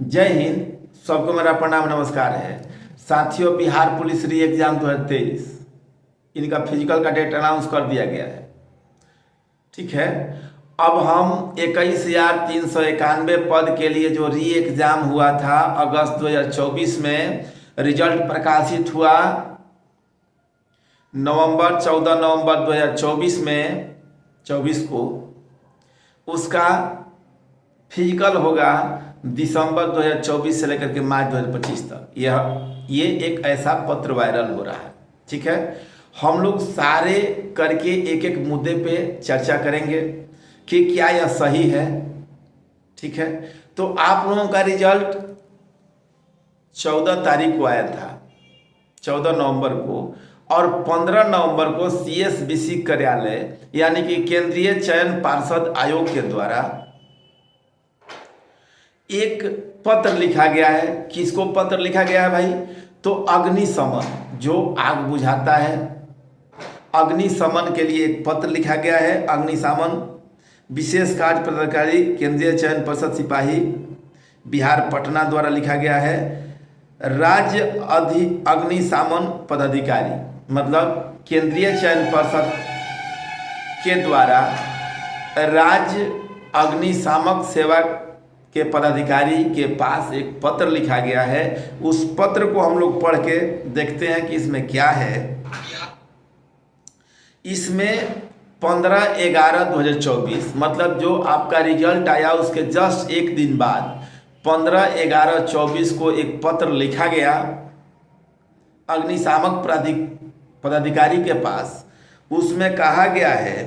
जय हिंद। सबको मेरा प्रणाम नमस्कार है। साथियों, बिहार पुलिस री एग्जाम 2023 इनका फिजिकल का डेट अनाउंस कर दिया गया है। ठीक है, अब हम 21,391 पद के लिए जो री एग्जाम हुआ था अगस्त 2024 में, रिजल्ट प्रकाशित हुआ 14 नवंबर 2024 में 24 को, उसका फिजिकल होगा दिसंबर 2024 से लेकर के मार्च 2025 तक। ये एक ऐसा पत्र वायरल हो रहा है। ठीक है, हम लोग सारे करके एक एक मुद्दे पे चर्चा करेंगे कि क्या यह सही है। ठीक है, तो आप लोगों का रिजल्ट 14 तारीख को आया था, 14 नवंबर को, और 15 नवंबर को CSBC कार्यालय यानी कि केंद्रीय चयन पार्षद आयोग के द्वारा एक पत्र लिखा गया है। किसको पत्र लिखा गया है भाई? तो अग्निशमन, जो आग बुझाता है, अग्निशमन के लिए एक पत्र लिखा गया है। अग्निशमन विशेष कार्य पदाधिकारी केंद्रीय चयन परिषद सिपाही बिहार पटना द्वारा लिखा गया है। राज्य अग्निशमन पदाधिकारी मतलब केंद्रीय चयन परिषद के द्वारा राज्य अग्निशामक सेवा के पदाधिकारी के पास एक पत्र लिखा गया है। उस पत्र को हम लोग पढ़ के देखते हैं कि इसमें क्या है। इसमें 15/11/2024 मतलब जो आपका रिजल्ट आया उसके जस्ट एक दिन बाद 15/11/24 को एक पत्र लिखा गया अग्निशामक पदाधिकारी के पास। उसमें कहा गया है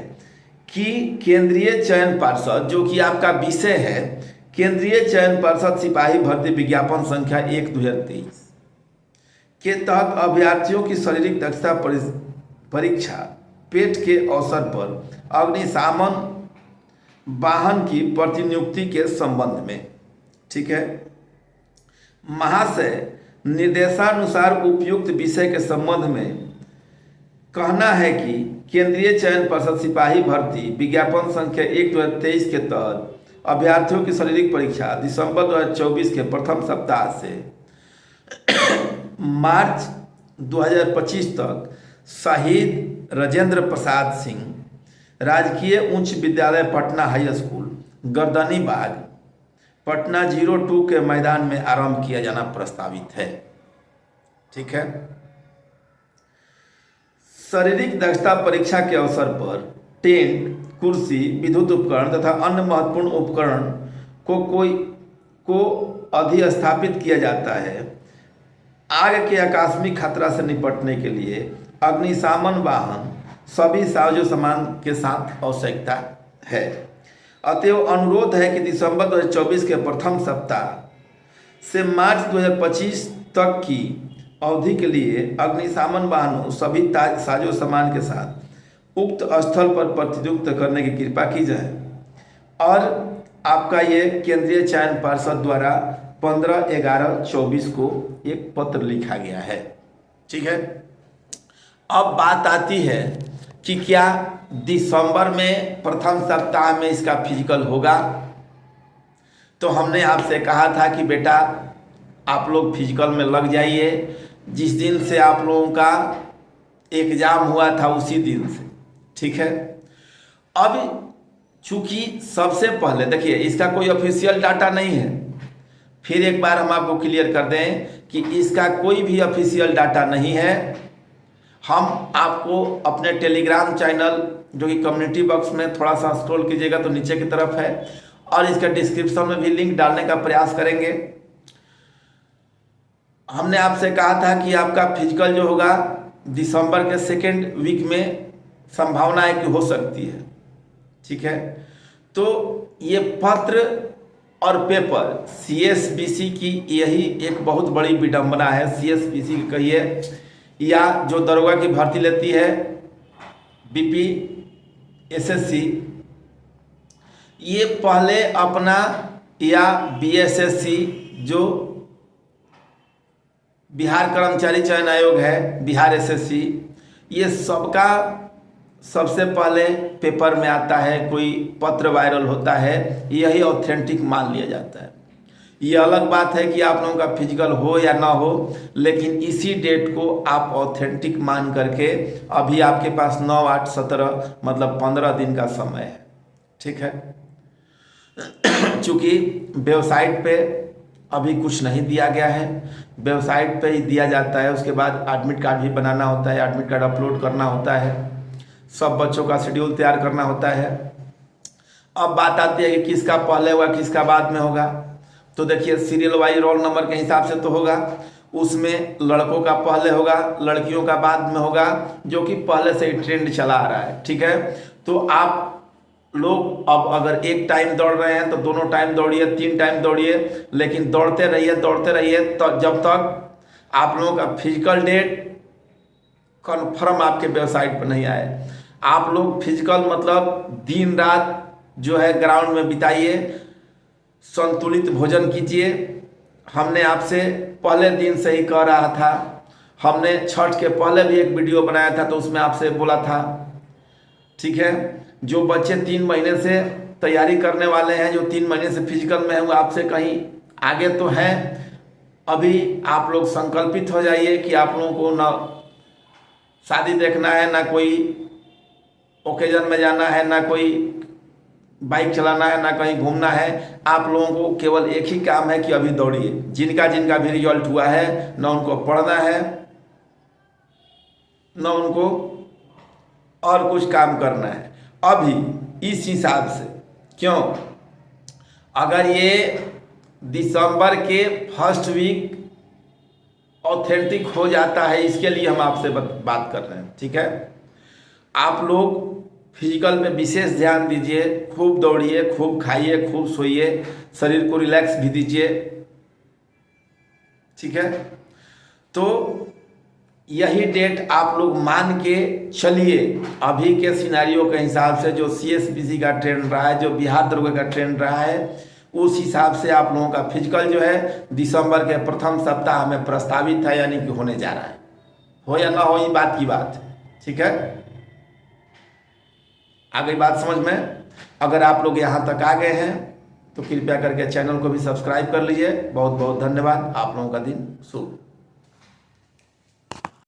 कि केंद्रीय चयन पार्षद, जो कि आपका विषय है केंद्रीय चयन परिषद सिपाही भर्ती विज्ञापन संख्या 1/2023 के तहत अभ्यर्थियों की शारीरिक दक्षता परीक्षा पेट के अवसर पर अग्निशमन वाहन की प्रतिनियुक्ति के संबंध में, ठीक है, महाशय निर्देशानुसार उपयुक्त विषय के संबंध में कहना है कि केंद्रीय चयन परिषद सिपाही भर्ती विज्ञापन संख्या 1/2023 के तहत अभ्यर्थियों की शारीरिक परीक्षा दिसंबर 2024 के प्रथम सप्ताह से मार्च 2025 तक शहीद राजेंद्र प्रसाद सिंह राजकीय उच्च विद्यालय पटना हाई स्कूल गर्दनी बाग पटना 02 के मैदान में आरंभ किया जाना प्रस्तावित है। ठीक है, शारीरिक दक्षता परीक्षा के अवसर पर टेंट, कुर्सी, विद्युत उपकरण तथा अन्य महत्वपूर्ण उपकरण को अधिस्थापित किया जाता है। आग के आकस्मिक खतरा से निपटने के लिए अग्निशमन वाहन सभी साजो सामान के साथ आवश्यकता है। अतएव अनुरोध है कि दिसंबर 2024 के प्रथम सप्ताह से मार्च 2025 तक की अवधि के लिए अग्निशमन वाहनों सभी साजो सामान के साथ उक्त स्थल पर प्रतिनियुक्त करने की कृपा की जाए। और आपका ये केंद्रीय चयन पार्षद द्वारा 15/11/24 को एक पत्र लिखा गया है। ठीक है, अब बात आती है कि क्या दिसंबर में प्रथम सप्ताह में इसका फिजिकल होगा? तो हमने आपसे कहा था कि बेटा आप लोग फिजिकल में लग जाइए। जिस दिन से आप लोगों का एग्जाम हुआ था उसी दिन से। ठीक है, अब चूंकि सबसे पहले देखिए इसका कोई ऑफिशियल डाटा नहीं है। फिर एक बार हम आपको क्लियर कर दें कि इसका कोई भी ऑफिशियल डाटा नहीं है। हम आपको अपने टेलीग्राम चैनल, जो कि कम्युनिटी बॉक्स में थोड़ा सा स्क्रॉल कीजिएगा तो नीचे की तरफ है, और इसका डिस्क्रिप्शन में भी लिंक डालने का प्रयास करेंगे। हमने आपसे कहा था कि आपका फिजिकल जो होगा दिसंबर के सेकेंड वीक में संभावना है कि हो सकती है। ठीक है, तो ये पत्र और पेपर CSBC की यही एक बहुत बड़ी विडंबना है। CSBC की कहिए या जो दरोगा की भर्ती लेती है BP SSC, ये पहले अपना, या BSSC जो बिहार कर्मचारी चयन आयोग है, बिहार SSC, ये सबका सबसे पहले पेपर में आता है, कोई पत्र वायरल होता है, यही ऑथेंटिक मान लिया जाता है। ये अलग बात है कि आप लोगों का फिजिकल हो या ना हो, लेकिन इसी डेट को आप ऑथेंटिक मान करके अभी आपके पास 9, 8, 17 मतलब 15 दिन का समय है। ठीक है, चूंकि वेबसाइट पे अभी कुछ नहीं दिया गया है, वेबसाइट पे ही दिया जाता है, उसके बाद एडमिट कार्ड भी बनाना होता है, एडमिट कार्ड अपलोड करना होता है, सब बच्चों का शेड्यूल तैयार करना होता है। अब बात आती है कि किसका पहले होगा किसका बाद में होगा। तो देखिए सीरियल वाइज रोल नंबर के हिसाब से तो होगा, उसमें लड़कों का पहले होगा, लड़कियों का बाद में होगा, जो कि पहले से ही ट्रेंड चला आ रहा है। ठीक है, तो आप लोग अब अगर एक टाइम दौड़ रहे हैं तो दोनों टाइम दौड़िए, 3 टाइम दौड़िए, लेकिन दौड़ते रहिए तो जब तक आप लोगों का फिजिकल डेट कन्फर्म आपके वेबसाइट पर नहीं आए। आप लोग फिजिकल मतलब दिन रात जो है ग्राउंड में बिताइए, संतुलित भोजन कीजिए। हमने आपसे पहले दिन से ही कह रहा था, हमने छठ के पहले भी एक वीडियो बनाया था तो उसमें आपसे बोला था। ठीक है, जो बच्चे 3 महीने से तैयारी करने वाले हैं, जो 3 महीने से फिजिकल में हैं, वो आपसे कहीं आगे तो हैं। अभी आप लोग संकल्पित हो जाइए कि आप लोगों को ना शादी देखना है, ना कोई ओकेजन में जाना है, ना कोई बाइक चलाना है, ना कहीं घूमना है। आप लोगों को केवल एक ही काम है कि अभी दौड़िए। जिनका जिनका भी रिजल्ट हुआ है, ना उनको पढ़ना है, ना उनको और कुछ काम करना है अभी इस हिसाब से। क्यों? अगर ये दिसंबर के फर्स्ट वीक ऑथेंटिक हो जाता है, इसके लिए हम आपसे बात कर रहे हैं। ठीक है, आप लोग फिजिकल पे विशेष ध्यान दीजिए, खूब दौड़िए, खूब खाइए, खूब सोइए, शरीर को रिलैक्स भी दीजिए। ठीक है, तो यही डेट आप लोग मान के चलिए। अभी के सिनेरियो के हिसाब से जो CSBC का ट्रेंड रहा है, जो बिहार दरोगा का ट्रेंड रहा है, उस हिसाब से आप लोगों का फिजिकल जो है दिसंबर के प्रथम सप्ताह में प्रस्तावित है, यानी कि होने जा रहा है। हो या ना हो ये बात की बात है। ठीक है, आ गई बात समझ में? अगर आप लोग यहाँ तक आ गए हैं तो कृपया करके चैनल को भी सब्सक्राइब कर लीजिए। बहुत बहुत धन्यवाद। आप लोगों का दिन शुभ।